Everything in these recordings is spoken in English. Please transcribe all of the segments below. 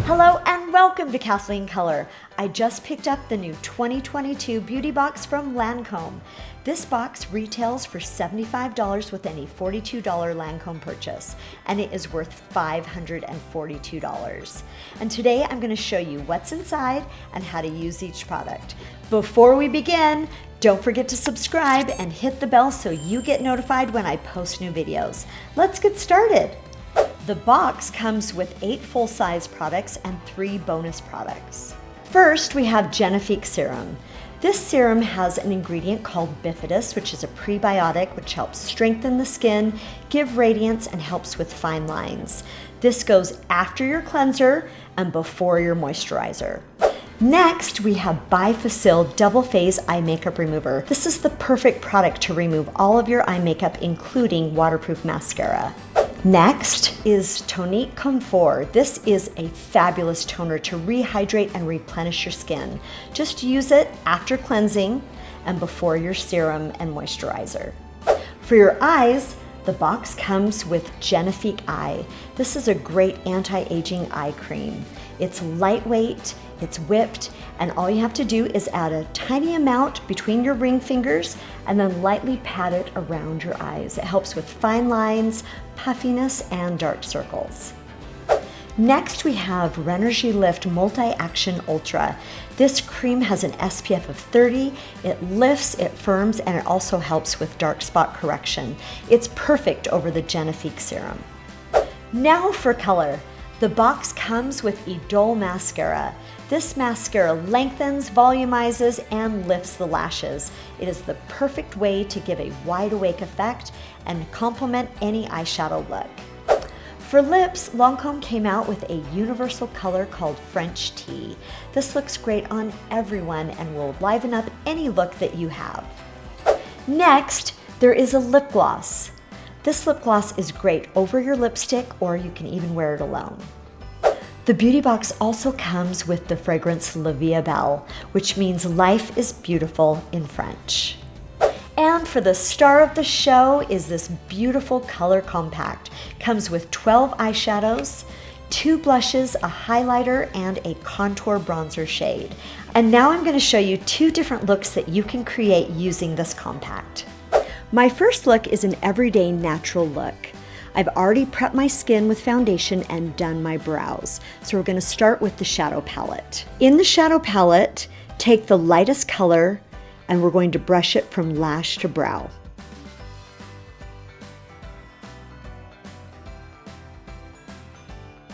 Hello and welcome to Kathleen Color. I just picked up the new 2022 beauty box from Lancome. This box retails for $75 with any $42 Lancome purchase, and it is worth $542. And today I'm going to show you what's inside and how to use each product. Before we begin, don't forget to subscribe and hit the bell so you get notified when I post new videos. Let's get started. The box comes with 8 full-size products and 3 bonus products. First, we have Genefique Serum. This serum has an ingredient called Bifacil, which is a prebiotic which helps strengthen the skin, give radiance, and helps with fine lines. This goes after your cleanser and before your moisturizer. Next, we have Bifacil Double Phase Eye Makeup Remover. This is the perfect product to remove all of your eye makeup, including waterproof mascara. Next is Tonique Confort. This is a fabulous toner to rehydrate and replenish your skin. Just use it after cleansing and before your serum and moisturizer. For your eyes, the box comes with Genefique Eye. This is a great anti-aging eye cream. It's lightweight, it's whipped, and all you have to do is add a tiny amount between your ring fingers and then lightly pat it around your eyes. It helps with fine lines, puffiness, and dark circles. Next, we have Renergie LIFT Multi-Action Ultra. This cream has an SPF of 30. It lifts, it firms, and it also helps with dark spot correction. It's perfect over the Genefique Serum. Now for color. The box comes with Idole Mascara. This mascara lengthens, volumizes, and lifts the lashes. It is the perfect way to give a wide awake effect and complement any eyeshadow look. For lips, Lancome came out with a universal color called French Tea. This looks great on everyone and will liven up any look that you have. Next, there is a lip gloss. This lip gloss is great over your lipstick, or you can even wear it alone. The beauty box also comes with the fragrance Vie Est Belle, which means life is beautiful in French. And for the star of the show is this beautiful color compact. Comes with 12 eyeshadows, 2 blushes, a highlighter, and a contour bronzer shade. And now I'm going to show you 2 different looks that you can create using this compact. My first look is an everyday natural look. I've already prepped my skin with foundation and done my brows. So we're going to start with the shadow palette. In the shadow palette, take the lightest color and we're going to brush it from lash to brow.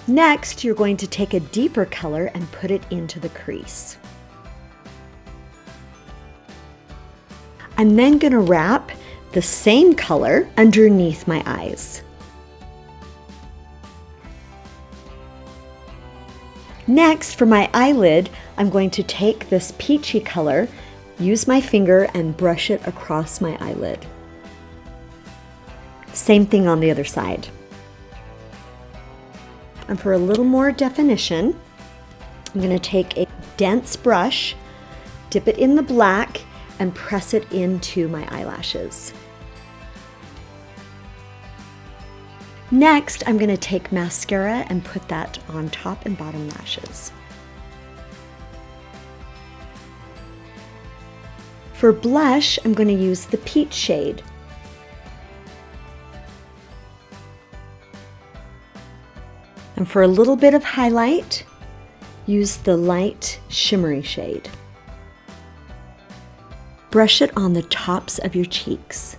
Next, you're going to take a deeper color and put it into the crease. I'm then going to wrap the same color underneath my eyes. Next, for my eyelid, I'm going to take this peachy color, use my finger, and brush it across my eyelid. Same thing on the other side. And for a little more definition, I'm going to take a dense brush, dip it in the black, and press it into my eyelashes. Next, I'm going to take mascara and put that on top and bottom lashes. For blush, I'm going to use the peach shade. And for a little bit of highlight, use the light shimmery shade. Brush it on the tops of your cheeks.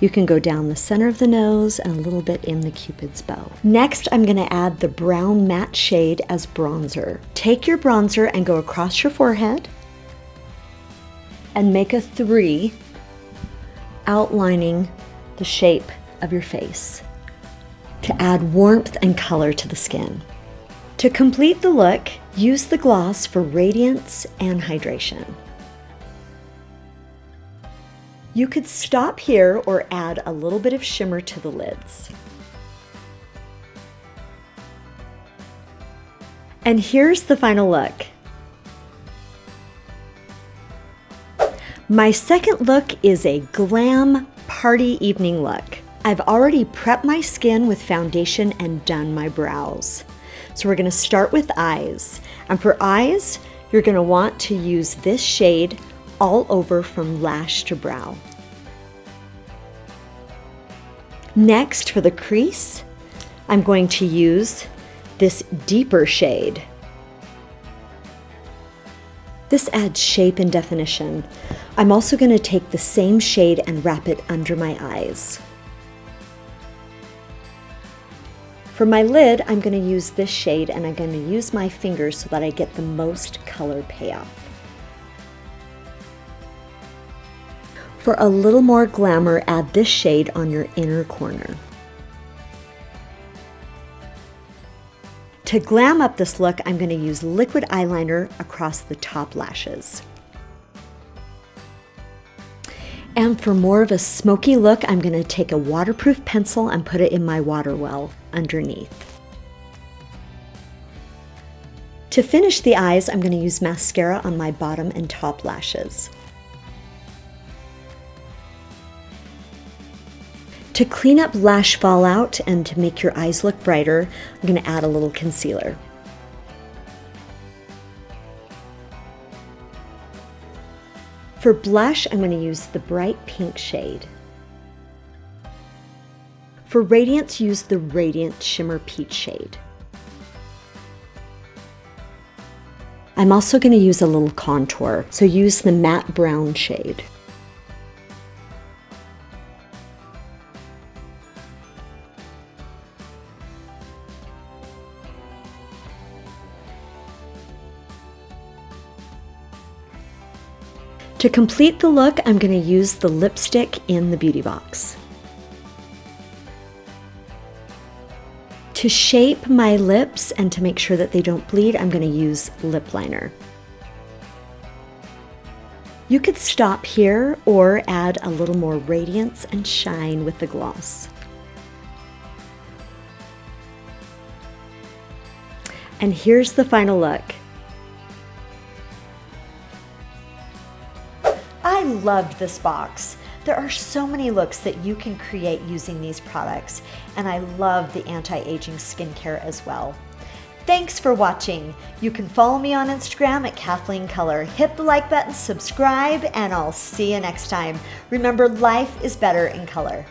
You can go down the center of the nose and a little bit in the Cupid's bow. Next, I'm going to add the brown matte shade as bronzer. Take your bronzer and go across your forehead and make a 3, outlining the shape of your face to add warmth and color to the skin. To complete the look, use the gloss for radiance and hydration. You could stop here or add a little bit of shimmer to the lids. And here's the final look. My second look is a glam party evening look. I've already prepped my skin with foundation and done my brows. So we're gonna start with eyes. And for eyes, you're gonna want to use this shade all over from lash to brow. Next, for the crease, I'm going to use this deeper shade. This adds shape and definition. I'm also going to take the same shade and wrap it under my eyes. For my lid, I'm going to use this shade, and I'm going to use my fingers so that I get the most color payoff. For a little more glamour, add this shade on your inner corner. To glam up this look, I'm going to use liquid eyeliner across the top lashes. And for more of a smoky look, I'm going to take a waterproof pencil and put it in my water well underneath. To finish the eyes, I'm going to use mascara on my bottom and top lashes. To clean up lash fallout and to make your eyes look brighter, I'm going to add a little concealer. For blush, I'm going to use the bright pink shade. For radiance, use the Radiant Shimmer Peach shade. I'm also going to use a little contour, so use the matte brown shade. To complete the look, I'm going to use the lipstick in the beauty box. To shape my lips and to make sure that they don't bleed, I'm going to use lip liner. You could stop here or add a little more radiance and shine with the gloss. And here's the final look. I loved this box. There are so many looks that you can create using these products, and I love the anti-aging skincare as well. Thanks for watching. You can follow me on Instagram at Kathleen Color. Hit the like button, subscribe, and I'll see you next time. Remember, life is better in color.